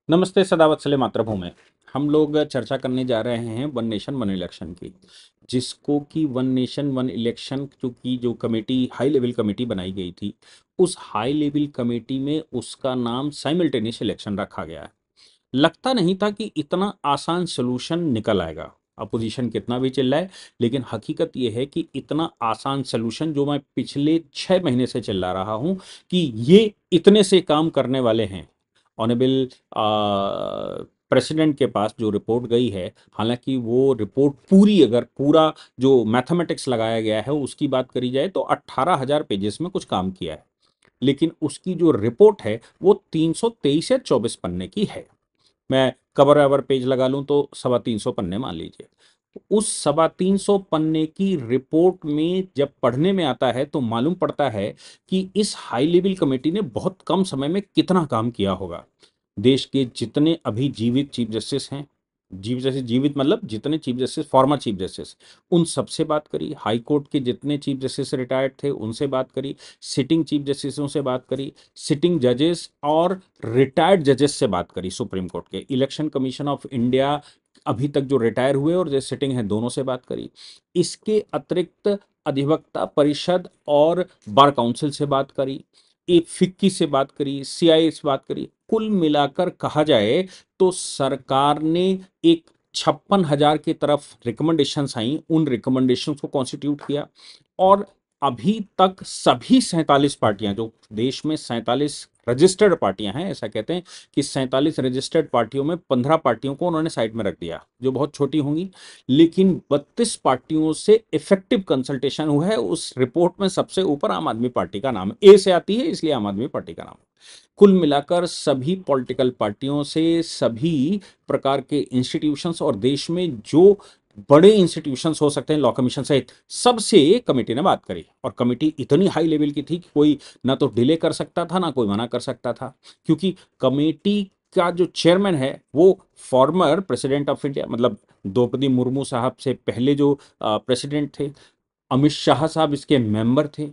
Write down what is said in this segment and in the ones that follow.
नमस्ते सदावत्सले मातृभूमि। हम लोग चर्चा करने जा रहे हैं वन नेशन वन इलेक्शन की, जिसको कि वन नेशन वन इलेक्शन जो कमेटी हाई लेवल कमेटी बनाई गई थी, उस हाई लेवल कमेटी में उसका नाम साइमल्टेनियस इलेक्शन रखा गया है। लगता नहीं था कि इतना आसान सोल्यूशन निकल आएगा। अपोजिशन कितना भी चिल्लाए, लेकिन हकीकत यह है कि इतना आसान सोल्यूशन जो मैं पिछले 6 महीने से चिल्ला रहा हूं कि ये इतने से काम करने वाले हैं। ऑनेबल प्रेसिडेंट के पास जो रिपोर्ट गई है, हालांकि वो रिपोर्ट पूरी, अगर पूरा जो मैथमेटिक्स लगाया गया है उसकी बात करी जाए तो 18,000 पेजेस में कुछ काम किया है, लेकिन उसकी जो रिपोर्ट है वो 323 या 24 पन्ने की है। मैं कवर अवर पेज लगा लूं तो 325 पन्ने मान लीजिए। उस 325 पन्ने की रिपोर्ट में जब पढ़ने में आता है तो मालूम पड़ता है कि इस हाई लेवल कमेटी ने बहुत कम समय में कितना काम किया होगा। देश के जितने अभी जीवित चीफ जस्टिस हैं, जीवित मतलब जितने chief justice, former chief justice, उन सबसे बात करी। हाई कोर्ट के जितने चीफ जस्टिस रिटायर्ड थे उनसे बात करी, सिटिंग चीफ जस्टिसों से बात करी, सिटिंग जजेस और रिटायर्ड जजेस से बात करी, सुप्रीम कोर्ट के, इलेक्शन कमीशन ऑफ इंडिया अभी तक जो रिटायर हुए और जो सिटिंग है दोनों से बात करी। इसके अतिरिक्त अधिवक्ता परिषद और बार काउंसिल से बात करी, एक फिक्की से बात करी, सीआईए से बात करी। कुल मिलाकर कहा जाए तो सरकार ने एक 56,000 की तरफ रिकमेंडेशंस आई, उन रिकमेंडेशंस को कॉन्स्टिट्यूट किया। और अभी तक सभी 47 पार्टियां, जो देश में 47 रजिस्टर्ड पार्टियां हैं, ऐसा कहते हैं कि 47 रजिस्टर्ड पार्टियों में 15 पार्टियों को उन्होंने साइड में रख दिया जो बहुत छोटी होंगी, लेकिन 32 पार्टियों से इफेक्टिव कंसल्टेशन हुआ है। उस रिपोर्ट में सबसे ऊपर आम आदमी पार्टी का नाम ए से आती है, इसलिए आम आदमी पार्टी का नाम। कुल मिलाकर सभी पॉलिटिकल पार्टियों से, सभी प्रकार के इंस्टीट्यूशंस और देश में जो बड़े इंस्टीट्यूशंस हो सकते हैं, लॉ कमीशन सहित, सबसे कमेटी ने बात करी। और कमेटी इतनी हाई लेवल की थी कि कोई ना तो डिले कर सकता था ना कोई मना कर सकता था, क्योंकि कमेटी का जो चेयरमैन है वो फॉर्मर प्रेसिडेंट ऑफ इंडिया, मतलब द्रौपदी मुर्मू साहब से पहले जो प्रेसिडेंट थे, अमित शाह साहब इसके मेंबर थे।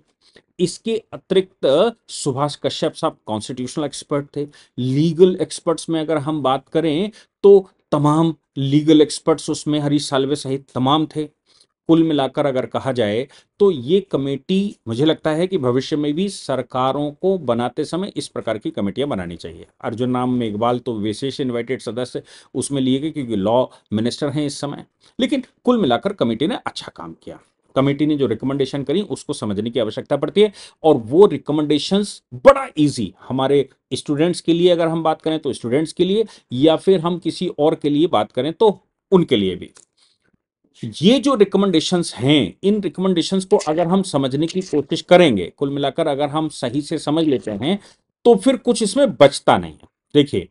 इसके अतिरिक्त सुभाष कश्यप साहब कॉन्स्टिट्यूशनल एक्सपर्ट थे। लीगल एक्सपर्ट्स में अगर हम बात करें तो तमाम लीगल एक्सपर्ट्स उसमें हरीश साल्वे सहित तमाम थे। कुल मिलाकर अगर कहा जाए तो ये कमेटी, मुझे लगता है कि भविष्य में भी सरकारों को बनाते समय इस प्रकार की कमेटियां बनानी चाहिए। अर्जुन राम मेघवाल तो विशेष इनवाइटेड सदस्य उसमें लिए गए क्योंकि लॉ मिनिस्टर हैं इस समय। लेकिन कुल मिलाकर कमेटी ने अच्छा काम किया। कमेटी ने जो रिकमेंडेशन करी उसको समझने की आवश्यकता पड़ती है, और वो रिकमेंडेशंस बड़ा इजी हमारे स्टूडेंट्स के लिए, अगर हम बात करें तो स्टूडेंट्स के लिए, या फिर हम किसी और के लिए बात करें तो उनके लिए भी। ये जो रिकमेंडेशंस हैं, इन रिकमेंडेशंस को अगर हम समझने की कोशिश करेंगे, कुल मिलाकर अगर हम सही से समझ लेते हैं तो फिर कुछ इसमें बचता नहीं है। देखिए,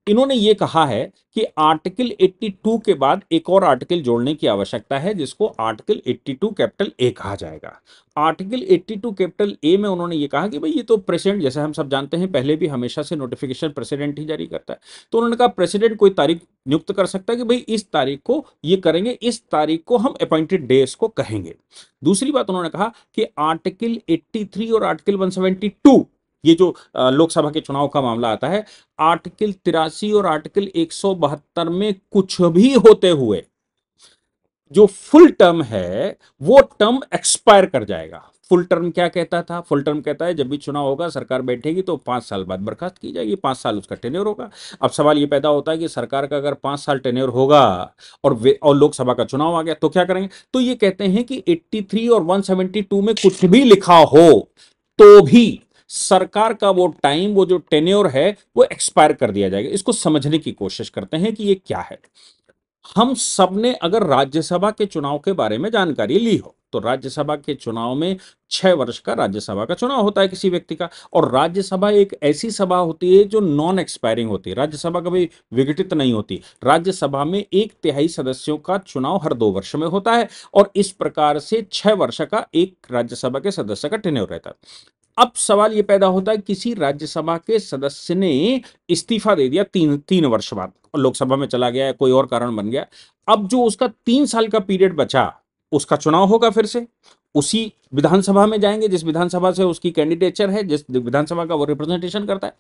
इन्होंने ये कहा है कि आर्टिकल 82 के बाद एक और आर्टिकल जोड़ने की आवश्यकता है, जिसको आर्टिकल 82 कैपिटल ए कहा जाएगा। आर्टिकल 82 कैपिटल ए में उन्होंने ये कहा कि भाई ये तो प्रेसिडेंट, जैसे हम सब जानते हैं पहले भी हमेशा से नोटिफिकेशन प्रेसिडेंट ही जारी करता है। तो उन्होंने कहा प्रेसिडेंट कोई तारीख नियुक्त कर सकता है कि भाई इस तारीख को ये करेंगे, इस तारीख को हम अपॉइंटेड डेज को कहेंगे। दूसरी बात उन्होंने कहा कि आर्टिकल 83 और आर्टिकल 172, ये जो लोकसभा के चुनाव का मामला आता है, आर्टिकल 83 और आर्टिकल 172 में कुछ भी होते हुए जो फुल टर्म है वो टर्म एक्सपायर कर जाएगा। फुल टर्म क्या कहता था? फुल टर्म कहता है जब भी चुनाव होगा, सरकार बैठेगी तो 5 साल बाद बर्खास्त की जाएगी, 5 साल उसका टेन्योर होगा। अब सवाल ये पैदा होता है कि सरकार का अगर 5 साल टेन्योर होगा और लोकसभा का चुनाव आ गया तो क्या करेंगे? तो ये कहते हैं कि 83 और 172 में कुछ भी लिखा हो तो भी सरकार का वो टाइम, वो जो टेन्योर है वो एक्सपायर कर दिया जाएगा। इसको समझने की कोशिश करते हैं कि ये क्या है। हम सबने अगर राज्यसभा के चुनाव के बारे में जानकारी ली हो तो राज्यसभा के चुनाव में 6 वर्ष का राज्यसभा का चुनाव होता है किसी व्यक्ति का, और राज्यसभा एक ऐसी सभा होती है जो नॉन एक्सपायरिंग होती है। राज्यसभा कभी विघटित नहीं होती। राज्यसभा में 1/3 सदस्यों का चुनाव हर 2 वर्ष में होता है, और इस प्रकार से 6 वर्ष का एक राज्यसभा के सदस्य का टेन्योर रहता है। अब सवाल यह पैदा होता है, किसी राज्यसभा के सदस्य ने इस्तीफा दे दिया 3 वर्ष बाद और लोकसभा में चला गया, कोई और कारण बन गया। अब जो उसका 3 साल का पीरियड बचा उसका चुनाव होगा फिर से, उसी विधानसभा में जाएंगे जिस विधानसभा से उसकी कैंडिडेचर है, जिस विधानसभा का वो रिप्रेजेंटेशन करता है।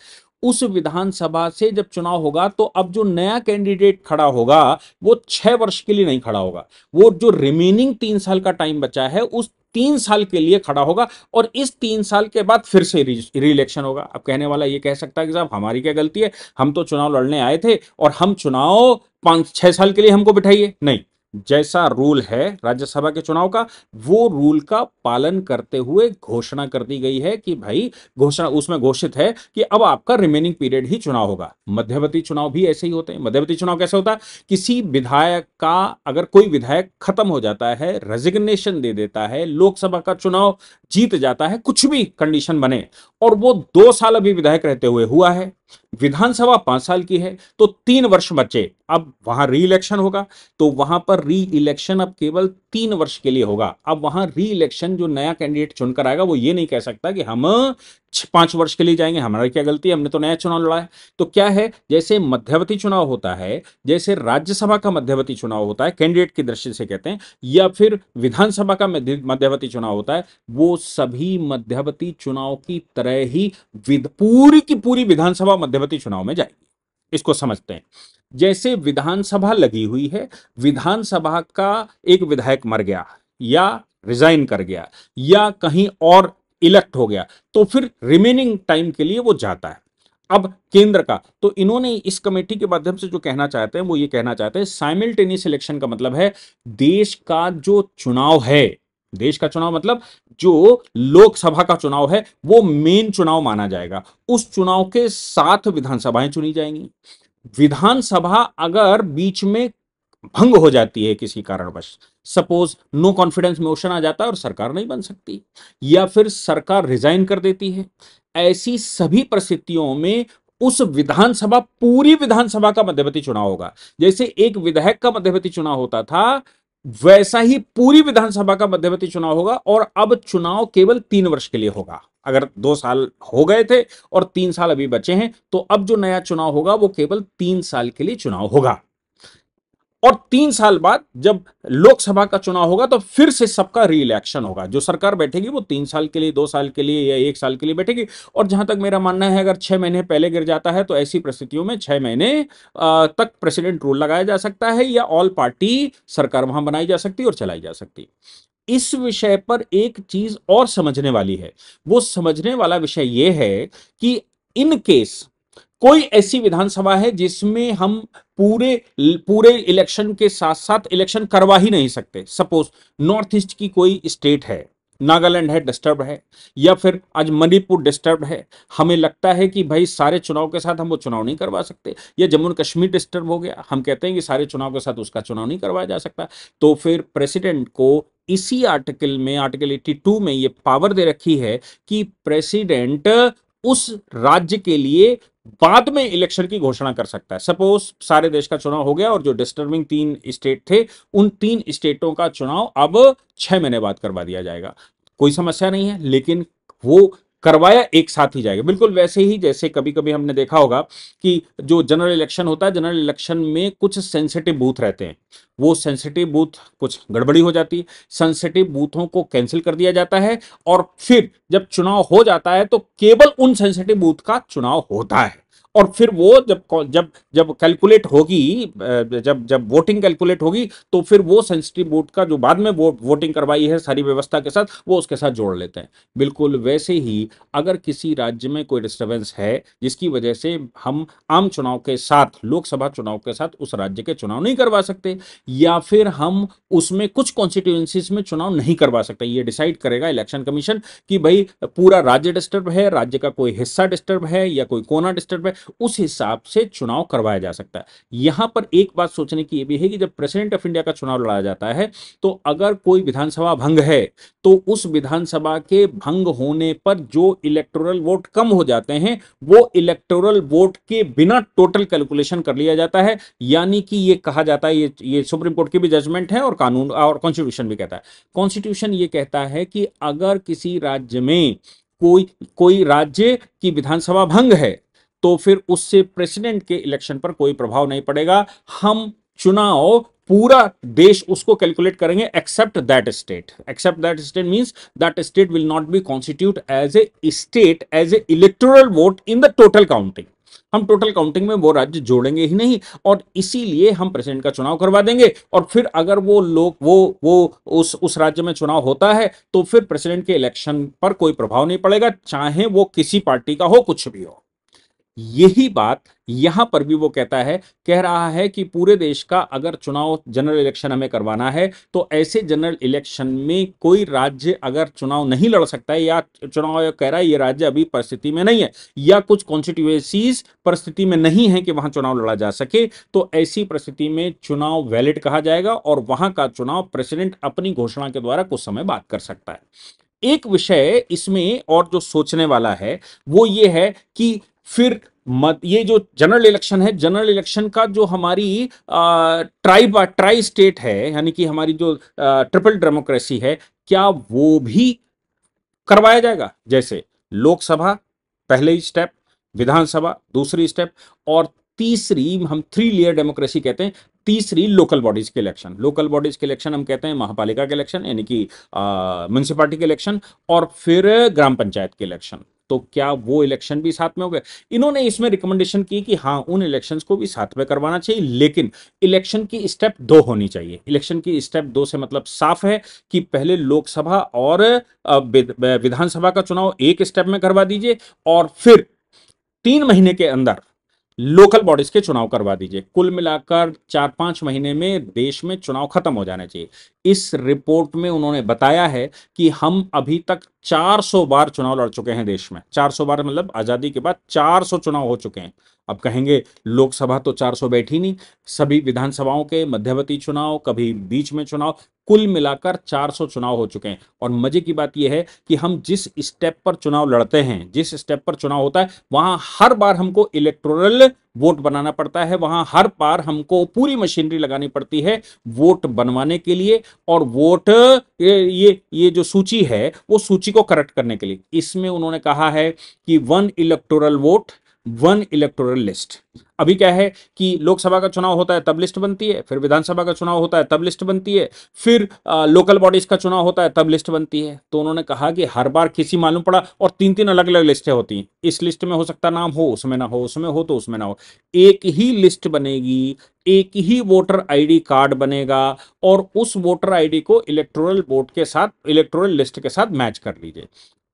उस विधानसभा से जब चुनाव होगा तो अब जो नया कैंडिडेट खड़ा होगा वो 6 वर्ष के लिए नहीं खड़ा होगा, वो जो रिमेनिंग 3 साल का टाइम बचा है उस 3 साल के लिए खड़ा होगा, और इस 3 साल के बाद फिर से री इलेक्शन होगा। अब कहने वाला ये कह सकता है कि साहब हमारी क्या गलती है, हम तो चुनाव लड़ने आए थे और हम चुनाव 5-6 साल के लिए हमको बिठाइए। नहीं, जैसा रूल है राज्यसभा के चुनाव का, वो रूल का पालन करते हुए घोषणा कर दी गई है कि भाई, घोषणा उसमें घोषित है कि अब आपका रिमेनिंग पीरियड ही चुनाव होगा। मध्यवर्ती चुनाव भी ऐसे ही होते हैं। मध्यवर्ती चुनाव कैसे होता है, किसी विधायक का, अगर कोई विधायक खत्म हो जाता है, रेजिग्नेशन दे देता है, लोकसभा का चुनाव जीत जाता है, कुछ भी कंडीशन बने, और वो 2 साल अभी विधायक रहते हुए हुआ है, विधानसभा 5 साल की है, तो 3 वर्ष बचे, अब वहां री इलेक्शन होगा। तो वहां पर री इलेक्शन अब केवल 3 वर्ष के लिए होगा। अब वहां री इलेक्शन जो नया कैंडिडेट चुनकर आएगा वो ये नहीं कह सकता कि हम 5 वर्ष के लिए जाएंगे, हमारी क्या गलती है, हमने तो नया चुनाव लड़ा है। तो क्या है, जैसे मध्यवर्ती चुनाव होता है, जैसे राज्यसभा का मध्यवर्ती चुनाव होता है कैंडिडेट की दृष्टि से कहते हैं, या फिर विधानसभा का मध्यवर्ती चुनाव होता है, वो सभी मध्यवर्ती चुनाव की तरह ही पूरी की पूरी विधानसभा मध्यवर्ती चुनाव में जाएगी। इसको समझते हैं। जैसे विधानसभा लगी हुई है, विधानसभा का एक विधायक मर गया या रिजाइन कर गया या कहीं और इलेक्ट हो गया, तो फिर रिमेनिंग टाइम के लिए वो जाता है। अब केंद्र का, तो इन्होंने इस कमेटी के माध्यम से जो कहना चाहते हैं वो ये कहना चाहते हैं, साइमल्टेनियस इलेक्शन का मतलब है देश का जो चुनाव है, देश का चुनाव मतलब जो लोकसभा का चुनाव है वो मेन चुनाव माना जाएगा। उस चुनाव के साथ विधानसभाएं चुनी जाएंगी। विधानसभा अगर बीच में भंग हो जाती है किसी कारणवश, सपोज नो कॉन्फिडेंस मोशन आ जाता है और सरकार नहीं बन सकती, या फिर सरकार रिजाइन कर देती है, ऐसी सभी परिस्थितियों में उस विधानसभा, पूरी विधानसभा का मध्यवर्ती चुनाव होगा। जैसे एक विधायक का मध्यवर्ती चुनाव होता था, वैसा ही पूरी विधानसभा का मध्यवर्ती चुनाव होगा, और अब चुनाव केवल 3 वर्ष के लिए होगा। अगर 2 साल हो गए थे और 3 साल अभी बचे हैं, तो अब जो नया चुनाव होगा वो केवल 3 साल के लिए चुनाव होगा। और 3 साल बाद जब लोकसभा का चुनाव होगा तो फिर से सबका री इलेक्शन होगा। जो सरकार बैठेगी वो 3 साल के लिए, 2 साल के लिए या 1 साल के लिए बैठेगी। और जहां तक मेरा मानना है, अगर 6 महीने पहले गिर जाता है तो ऐसी परिस्थितियों में 6 महीने तक प्रेसिडेंट रूल लगाया जा सकता है, या ऑल पार्टी सरकार वहां बनाई जा सकती है और चलाई जा सकती है। इस विषय पर एक चीज और समझने वाली है। वो समझने वाला विषय यह है कि इन केस कोई ऐसी विधानसभा है जिसमें हम पूरे पूरे इलेक्शन के साथ साथ इलेक्शन करवा ही नहीं सकते। सपोज नॉर्थ ईस्ट की कोई स्टेट है, नागालैंड है, डिस्टर्ब है, या फिर आज मणिपुर डिस्टर्ब है, हमें लगता है कि भाई सारे चुनाव के साथ हम वो चुनाव नहीं करवा सकते, या जम्मू एंड कश्मीर डिस्टर्ब हो गया, हम कहते हैं कि सारे चुनाव के साथ उसका चुनाव नहीं करवाया जा सकता, तो फिर प्रेसिडेंट को इसी आर्टिकल में, आर्टिकल 82 में ये पावर दे रखी है कि प्रेसिडेंट उस राज्य के लिए बाद में इलेक्शन की घोषणा कर सकता है। सपोज सारे देश का चुनाव हो गया और जो डिस्टर्बिंग 3 स्टेट थे, उन 3 स्टेटों का चुनाव अब 6 महीने बाद करवा दिया जाएगा, कोई समस्या नहीं है, लेकिन वो करवाया एक साथ ही जाएगा। बिल्कुल वैसे ही जैसे कभी कभी हमने देखा होगा कि जो जनरल इलेक्शन होता है, जनरल इलेक्शन में कुछ सेंसिटिव बूथ रहते हैं, वो सेंसिटिव बूथ कुछ गड़बड़ी हो जाती है, सेंसिटिव बूथों को कैंसिल कर दिया जाता है, और फिर जब चुनाव हो जाता है तो केवल उन सेंसिटिव बूथ का चुनाव होता है। और फिर वो जब जब जब कैलकुलेट होगी, जब जब वोटिंग कैलकुलेट होगी, तो फिर वो सेंसिटिव बूथ का जो बाद में वोटिंग करवाई है सारी व्यवस्था के साथ, वो उसके साथ जोड़ लेते हैं। बिल्कुल वैसे ही अगर किसी राज्य में कोई डिस्टर्बेंस है जिसकी वजह से हम आम चुनाव के साथ, लोकसभा चुनाव के साथ उस राज्य के चुनाव नहीं करवा सकते, या फिर हम उसमें कुछ कॉन्स्टिट्यूएंसीज में चुनाव नहीं करवा सकते, ये डिसाइड करेगा इलेक्शन कमीशन कि भाई पूरा राज्य डिस्टर्ब है, राज्य का कोई हिस्सा डिस्टर्ब है या कोई कोना डिस्टर्ब है, उस हिसाब से चुनाव करवाया जा सकता है। यहां पर एक बात सोचने की यह भी है कि जब प्रेसिडेंट ऑफ इंडिया का चुनाव लड़ा जाता है, तो अगर कोई विधानसभा भंग है तो उस विधानसभा के भंग होने पर जो इलेक्टोरल वोट कम हो जाते हैं, वो इलेक्टोरल वोट के बिना टोटल कैलकुलेशन कर लिया जाता है। यानी कि ये कहा जाता है, ये सुप्रीम कोर्ट की भी जजमेंट है और कानून और कॉन्स्टिट्यूशन भी कहता है। कॉन्स्टिट्यूशन ये कहता है कि अगर किसी राज्य में कोई कोई राज्य की विधानसभा भंग है, तो फिर उससे प्रेसिडेंट के इलेक्शन पर कोई प्रभाव नहीं पड़ेगा। हम चुनाव पूरा देश उसको कैलकुलेट करेंगे except that state means that state will not be constitute as a state as a electoral vote in the total counting. हम टोटल काउंटिंग में वो राज्य जोड़ेंगे ही नहीं, और इसीलिए हम प्रेसिडेंट का चुनाव करवा देंगे, और फिर अगर वो लोग वो उस राज्य में चुनाव होता है तो फिर प्रेसिडेंट के इलेक्शन पर कोई प्रभाव नहीं पड़ेगा, चाहे वो किसी पार्टी का हो, कुछ भी हो। यही बात यहां पर भी वो कहता है, कह रहा है कि पूरे देश का अगर चुनाव जनरल इलेक्शन हमें करवाना है तो ऐसे जनरल इलेक्शन में कोई राज्य अगर चुनाव नहीं लड़ सकता है, या चुनाव आयोग कह रहा है ये राज्य अभी परिस्थिति में नहीं है, या कुछ कॉन्स्टिट्यूएंसीज परिस्थिति में नहीं है कि वहां चुनाव लड़ा जा सके, तो ऐसी परिस्थिति में चुनाव वैलिड कहा जाएगा और वहां का चुनाव प्रेसिडेंट अपनी घोषणा के द्वारा कुछ समय बाद कर सकता है। एक विषय इसमें और जो सोचने वाला है वो ये है कि फिर ये जो जनरल इलेक्शन है, जनरल इलेक्शन का जो हमारी ट्राई स्टेट है, यानी कि हमारी जो ट्रिपल डेमोक्रेसी है, क्या वो भी करवाया जाएगा? जैसे लोकसभा पहले स्टेप, विधानसभा दूसरी स्टेप, और तीसरी हम थ्री लेयर डेमोक्रेसी कहते हैं, तीसरी लोकल बॉडीज के इलेक्शन। लोकल बॉडीज के इलेक्शन हम कहते हैं महापालिका के इलेक्शन, यानी कि म्यूनिसिपालिटी के इलेक्शन, और फिर ग्राम पंचायत के इलेक्शन। तो क्या वो इलेक्शन भी साथ में हो गए? इन्होंने इसमें रिकमेंडेशन की कि हाँ, उन इलेक्शंस को भी साथ में करवाना चाहिए, लेकिन इलेक्शन की स्टेप 2 होनी चाहिए। इलेक्शन की स्टेप 2 से मतलब साफ है कि पहले लोकसभा और विधानसभा का चुनाव एक स्टेप में करवा दीजिए, और फिर 3 महीने के अंदर लोकल बॉडीज के चुनाव करवा दीजिए। कुल मिलाकर 4-5 महीने में देश में चुनाव खत्म हो जाने चाहिए। इस रिपोर्ट में उन्होंने बताया है कि हम अभी तक 400 बार चुनाव लड़ चुके हैं देश में। 400 बार मतलब आजादी के बाद 400 चुनाव हो चुके हैं। अब कहेंगे लोकसभा तो 400 बैठी नहीं, सभी विधानसभाओं के मध्यवर्ती चुनाव, कभी बीच में चुनाव, कुल मिलाकर 400 चुनाव हो चुके हैं। और मजे की बात यह है कि हम जिस स्टेप पर चुनाव लड़ते हैं, जिस स्टेप पर चुनाव होता है, वहां हर बार हमको इलेक्टोरल वोट बनाना पड़ता है, वहां हर बार हमको पूरी मशीनरी लगानी पड़ती है वोट बनवाने के लिए, और वोट ये जो सूची है वो सूची को करेक्ट करने के लिए। इसमें उन्होंने कहा है कि 1 इलेक्टोरल लिस्ट। अभी क्या है कि लोकसभा का चुनाव होता है तब लिस्ट बनती है, फिर विधानसभा का चुनाव होता है तब लिस्ट बनती है, फिर लोकल बॉडीज का चुनाव होता है तब लिस्ट बनती है। तो उन्होंने कहा कि हर बार किसी मालूम पड़ा, और 3-3 अलग अलग लिस्टें होती हैं। इस लिस्ट में हो सकता नाम हो, उसमें ना हो, उसमें हो तो उसमें ना हो। एक ही लिस्ट बनेगी, एक ही वोटर आईडी कार्ड बनेगा, और उस वोटर आईडी को इलेक्टोरल वोट के साथ, इलेक्टोरल लिस्ट के साथ मैच कर लीजिए।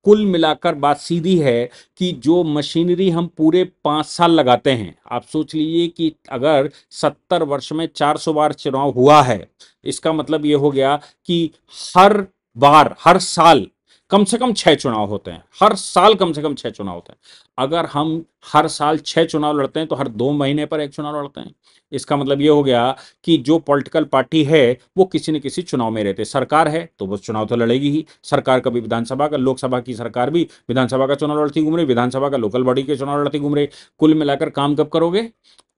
कुल मिलाकर बात सीधी है कि जो मशीनरी हम पूरे 5 साल लगाते हैं, आप सोच लीजिए कि अगर 70 वर्ष में 400 बार चुनाव हुआ है, इसका मतलब ये हो गया कि हर बार, हर साल कम से कम 6 चुनाव होते हैं। हर साल कम से कम 6 चुनाव होते हैं। अगर हम हर साल 6 चुनाव लड़ते हैं तो हर 2 महीने पर एक चुनाव लड़ते हैं। इसका मतलब ये हो गया कि जो पॉलिटिकल पार्टी है वो किसी न किसी चुनाव में रहते। सरकार है तो वो चुनाव तो लड़ेगी ही। सरकार कभी विधानसभा का, लोकसभा की सरकार भी विधानसभा का चुनाव लड़ती घूम रही, विधानसभा का लोकल बॉडी के चुनाव लड़ती घूम रही। कुल मिलाकर काम कब करोगे?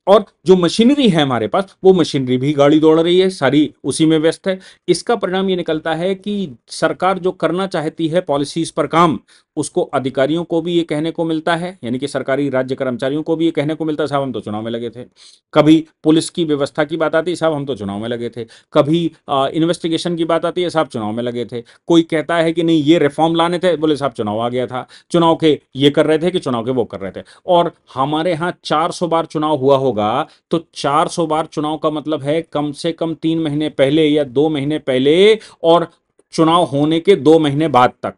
और जो मशीनरी है हमारे पास, वो मशीनरी भी गाड़ी दौड़ रही है, सारी उसी में व्यस्त है। इसका परिणाम ये निकलता है कि सरकार जो करना चाहती है पॉलिसीज पर काम, उसको अधिकारियों को भी ये कहने को मिलता है, यानी कि सरकारी राज्य कर्मचारियों को भी ये कहने को मिलता है, साहब हम तो चुनाव में लगे थे। कभी पुलिस की व्यवस्था की बात आती है, साहब हम तो चुनाव में लगे थे। कभी इन्वेस्टिगेशन की बात आती है, साहब चुनाव में लगे थे। कोई कहता है कि नहीं ये रिफॉर्म लाने थे, बोले साहब चुनाव आ गया था। चुनाव के ये कर रहे थे कि चुनाव के वो कर रहे थे। और हमारे यहाँ 400 बार चुनाव हुआ होगा, तो 400 बार चुनाव का मतलब है कम से कम 3 महीने पहले या 2 महीने पहले, और चुनाव होने के 2 महीने बाद तक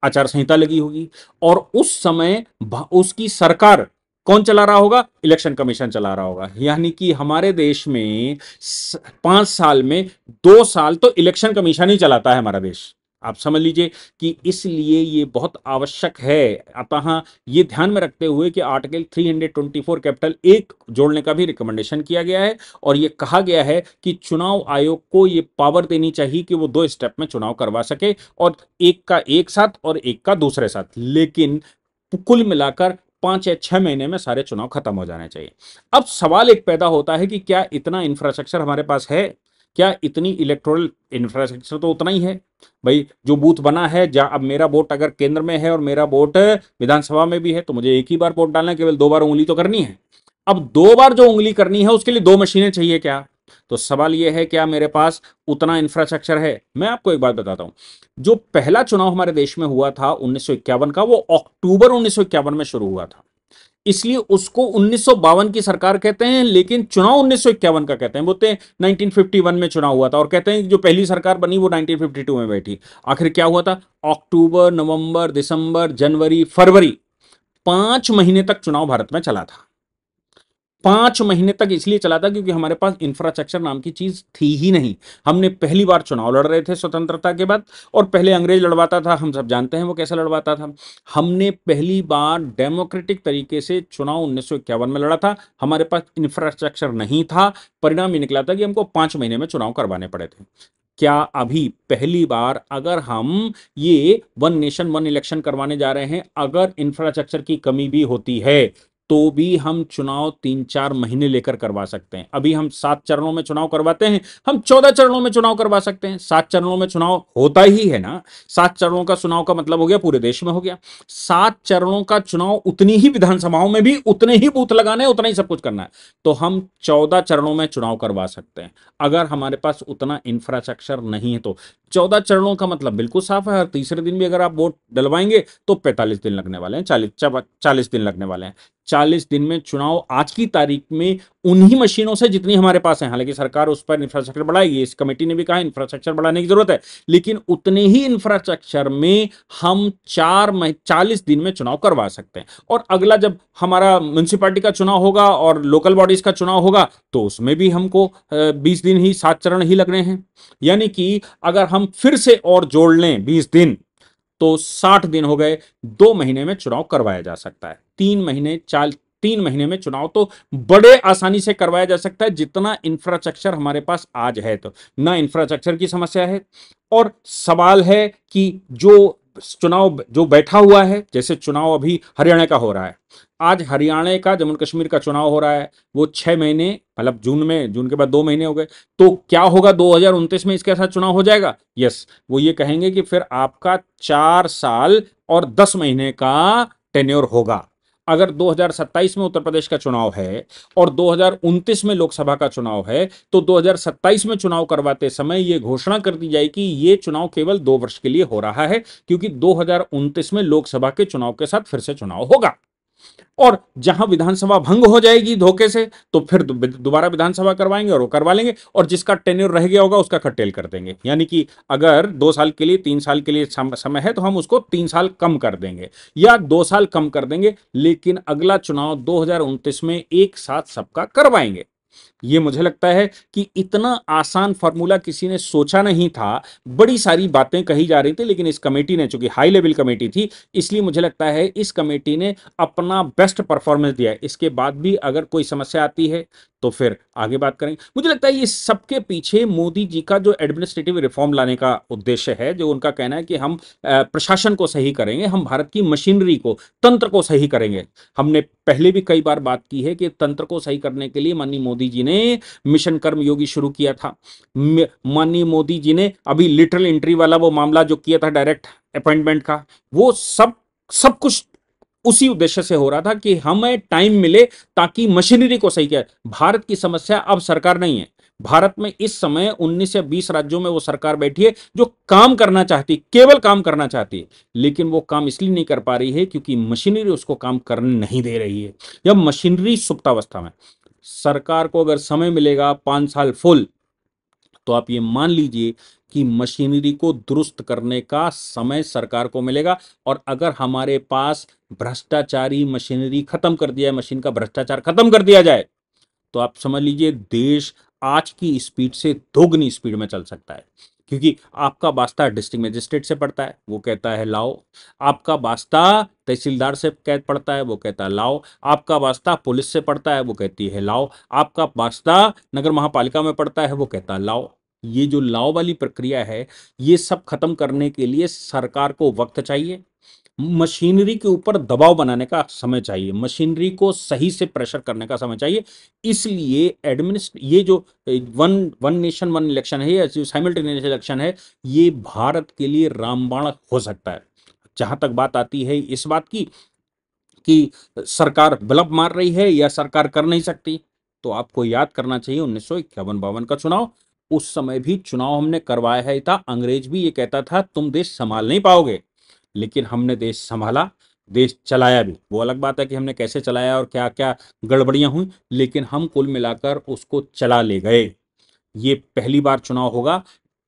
आचार संहिता लगी होगी। और उस समय उसकी सरकार कौन चला रहा होगा? इलेक्शन कमीशन चला रहा होगा। यानी कि हमारे देश में 5 साल में 2 साल तो इलेक्शन कमीशन ही चलाता है हमारा देश। आप समझ लीजिए कि इसलिए ये बहुत आवश्यक है। अतः ये ध्यान में रखते हुए कि आर्टिकल 324 कैपिटल 1 जोड़ने का भी रिकमेंडेशन किया गया है, और ये कहा गया है कि चुनाव आयोग को ये पावर देनी चाहिए कि वो 2 स्टेप में चुनाव करवा सके, और एक का एक साथ और एक का दूसरे साथ। लेकिन कुल मिलाकर 5 या 6 महीने में सारे चुनाव खत्म हो जाने चाहिए। अब सवाल एक पैदा होता है कि क्या इतना इंफ्रास्ट्रक्चर हमारे पास है? क्या इतनी इलेक्टोरल इंफ्रास्ट्रक्चर तो उतना ही है भाई। जो बूथ बना है, जहां अब मेरा वोट अगर केंद्र में है और मेरा वोट विधानसभा में भी है, तो मुझे एक ही बार वोट डालना है, केवल 2 बार उंगली तो करनी है। अब 2 बार जो उंगली करनी है उसके लिए 2 मशीनें चाहिए क्या? तो सवाल यह है, क्या मेरे पास उतना इंफ्रास्ट्रक्चर है? मैं आपको एक बात बताता हूं, जो पहला चुनाव हमारे देश में हुआ था 1951 का, वो अक्टूबर 1951 में शुरू हुआ था, इसलिए उसको 1952 की सरकार कहते हैं, लेकिन चुनाव 1951 का कहते हैं। बोलते हैं 1951 में चुनाव हुआ था, और कहते हैं कि जो पहली सरकार बनी वो 1952 में बैठी। आखिर क्या हुआ था? अक्टूबर, नवंबर, दिसंबर, जनवरी, फरवरी, 5 महीने तक चुनाव भारत में चला था। 5 महीने तक इसलिए चला था क्योंकि हमारे पास इंफ्रास्ट्रक्चर नाम की चीज थी ही नहीं। हमने पहली बार चुनाव लड़ रहे थे स्वतंत्रता के बाद, और पहले अंग्रेज लड़वाता था, हम सब जानते हैं वो कैसे लड़वाता था। हमने पहली बार डेमोक्रेटिक तरीके से चुनाव 1951 में लड़ा था। हमारे पास इंफ्रास्ट्रक्चर नहीं था, परिणाम ये निकला था कि हमको 5 महीने में चुनाव करवाने पड़े थे। क्या अभी पहली बार अगर हम ये वन नेशन वन इलेक्शन करवाने जा रहे हैं, अगर इंफ्रास्ट्रक्चर की कमी भी होती है तो भी हम चुनाव 3-4 महीने लेकर करवा सकते हैं। अभी हम 7 चरणों में चुनाव करवाते हैं, हम 14 चरणों में चुनाव करवा सकते हैं। 7 चरणों में चुनाव होता ही है ना। 7 चरणों का चुनाव का मतलब हो गया पूरे देश में हो गया। 7 चरणों का चुनाव, उतनी ही विधानसभाओं में भी उतने ही बूथ लगाने हैं, उतना ही सब कुछ करना है, तो हम 14 चरणों में चुनाव करवा सकते हैं। अगर हमारे पास उतना इंफ्रास्ट्रक्चर नहीं है तो 14 चरणों का मतलब बिल्कुल साफ है, हर तीसरे दिन भी अगर आप वोट डलवाएंगे तो 45 दिन लगने वाले हैं, 40 दिन लगने वाले हैं। 40 दिन में चुनाव आज की तारीख में उन्हीं मशीनों से जितनी हमारे पास है, हालांकि सरकार उस पर इंफ्रास्ट्रक्चर बढ़ाएगी, इस कमेटी ने भी कहा इंफ्रास्ट्रक्चर बढ़ाने की जरूरत है, लेकिन उतने ही इंफ्रास्ट्रक्चर में हम 40 दिन में चुनाव करवा सकते हैं। और अगला जब हमारा म्यूनिसिपैलिटी का चुनाव होगा और लोकल बॉडीज का चुनाव होगा तो उसमें भी हमको 20 दिन ही, 7 चरण ही लगने हैं। यानी कि अगर हम फिर से और जोड़ लें 20 दिन, तो 60 दिन हो गए। 2 महीने में चुनाव करवाया जा सकता है। 3 महीने में चुनाव तो बड़े आसानी से करवाया जा सकता है, जितना इंफ्रास्ट्रक्चर हमारे पास आज है। तो ना इंफ्रास्ट्रक्चर की समस्या है, और सवाल है कि जो चुनाव जो बैठा हुआ है, जैसे चुनाव अभी हरियाणा का हो रहा है, आज हरियाणा का, जम्मू कश्मीर का चुनाव हो रहा है, वो 6 महीने, मतलब जून में, जून के बाद 2 महीने हो गए। तो क्या होगा 2029 में इसके साथ चुनाव हो जाएगा? यस, वो ये कहेंगे कि फिर आपका 4 साल और 10 महीने का टेन्योर होगा। अगर 2027 में उत्तर प्रदेश का चुनाव है और 2029 में लोकसभा का चुनाव है, तो 2027 में चुनाव करवाते समय यह घोषणा कर दी जाए कि यह चुनाव केवल 2 वर्ष के लिए हो रहा है, क्योंकि 2029 में लोकसभा के चुनाव के साथ फिर से चुनाव होगा। और जहां विधानसभा भंग हो जाएगी धोखे से, तो फिर दोबारा विधानसभा करवाएंगे और वो करवा लेंगे, और जिसका टेन्योर रह गया होगा उसका कर्टेल कर देंगे। यानी कि अगर 2 साल के लिए, 3 साल के लिए समय है, तो हम उसको 3 साल कम कर देंगे या 2 साल कम कर देंगे, लेकिन अगला चुनाव 2029 में एक साथ सबका करवाएंगे। ये मुझे लगता है कि इतना आसान फॉर्मूला किसी ने सोचा नहीं था। बड़ी सारी बातें कही जा रही थी, लेकिन इस कमेटी ने, चूंकि हाई लेवल कमेटी थी, इसलिए मुझे लगता है इस कमेटी ने अपना बेस्ट परफॉर्मेंस दिया है। इसके बाद भी अगर कोई समस्या आती है तो फिर आगे बात करेंगे। मुझे लगता है ये सबके पीछे मोदी जी का जो एडमिनिस्ट्रेटिव रिफॉर्म लाने का उद्देश्य है, जो उनका कहना है कि हम प्रशासन को सही करेंगे, हम भारत की मशीनरी को, तंत्र को सही करेंगे। हमने पहले भी कई बार बात की है कि तंत्र को सही करने के लिए माननीय मोदी जी ने मिशन कर्मयोगी शुरू किया था। माननीय मोदी जी ने अभी लिटरल एंट्री वाला वो मामला जो किया था, डायरेक्ट अपॉइंटमेंट का, वो सब सब कुछ उसी उद्देश्य से हो रहा था कि हमें टाइम मिले ताकि मशीनरी को सही किया। भारत की समस्या अब सरकार नहीं है। भारत में इस समय 19 या 20 राज्यों में वो सरकार बैठी है जो काम करना चाहती, केवल काम करना चाहती है, लेकिन वो काम इसलिए नहीं कर पा रही है क्योंकि मशीनरी उसको काम करने नहीं दे रही है, या मशीनरी सुप्तावस्था में। सरकार को अगर समय मिलेगा 5 साल फुल, तो आप ये मान लीजिए कि मशीनरी को दुरुस्त करने का समय सरकार को मिलेगा। और अगर हमारे पास भ्रष्टाचारी मशीनरी खत्म कर दिया है, मशीन का भ्रष्टाचार खत्म कर दिया जाए, तो आप समझ लीजिए देश आज की स्पीड से दोगुनी स्पीड में चल सकता है। क्योंकि आपका वास्ता डिस्ट्रिक्ट मजिस्ट्रेट से पड़ता है, वो कहता है लाओ। आपका वास्ता तहसीलदार से कह पड़ता है, वो कहता है लाओ। आपका वास्ता पुलिस से पड़ता है, वो कहती है लाओ। आपका वास्ता नगर महापालिका में पड़ता है, वो कहता है लाओ। ये जो लाओ वाली प्रक्रिया है, ये सब खत्म करने के लिए सरकार को वक्त चाहिए, मशीनरी के ऊपर दबाव बनाने का समय चाहिए, मशीनरी को सही से प्रेशर करने का समय चाहिए। इसलिए ये जो one one nation one election है, या जो साइमल्टेनियस इलेक्शन है, ये भारत के लिए रामबाण हो सकता है। जहां तक बात आती है इस बात की कि सरकार ब्लफ मार रही है या सरकार कर नहीं सकती। तो आपको याद करना चाहिए 1951-52 का चुनाव, उस समय भी चुनाव हमने करवाया है था, अंग्रेज भी ये कहता था तुम देश संभाल नहीं पाओगे, लेकिन हमने देश संभाला, देश चलाया भी। वो अलग बात है कि हमने कैसे चलाया और क्या-क्या गड़बड़ियाँ हुई, लेकिन हम कुल मिलाकर उसको चला ले गए। ये पहली बार चुनाव होगा,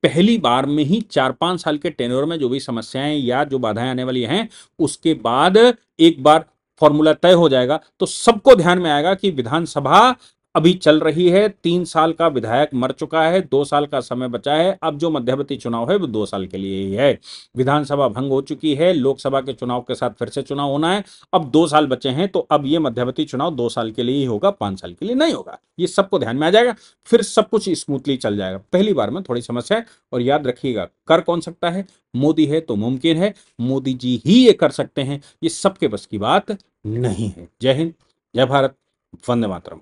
पहली बार में ही 4-5 साल के टेन्योर में जो भी समस्याएं या जो बाधाएं आने वाली हैं, उसके बाद एक बार फॉर्मूला तय हो जाएगा तो सबको ध्यान में आएगा कि विधानसभा अभी चल रही है, 3 साल का विधायक मर चुका है, 2 साल का समय बचा है, अब जो मध्यवर्ती चुनाव है वो 2 साल के लिए ही है। विधानसभा भंग हो चुकी है, लोकसभा के चुनाव के साथ फिर से चुनाव होना है, अब 2 साल बचे हैं, तो अब ये मध्यवर्ती चुनाव 2 साल के लिए ही होगा, 5 साल के लिए नहीं होगा। ये सबको ध्यान में आ जाएगा, फिर सब कुछ स्मूथली चल जाएगा। पहली बार में थोड़ी समस्या है, और याद रखिएगा कर कौन सकता है, मोदी है तो मुमकिन है, मोदी जी ही ये कर सकते हैं, ये सबके बस की बात नहीं है। जय हिंद, जय भारत, वंदे मातरम।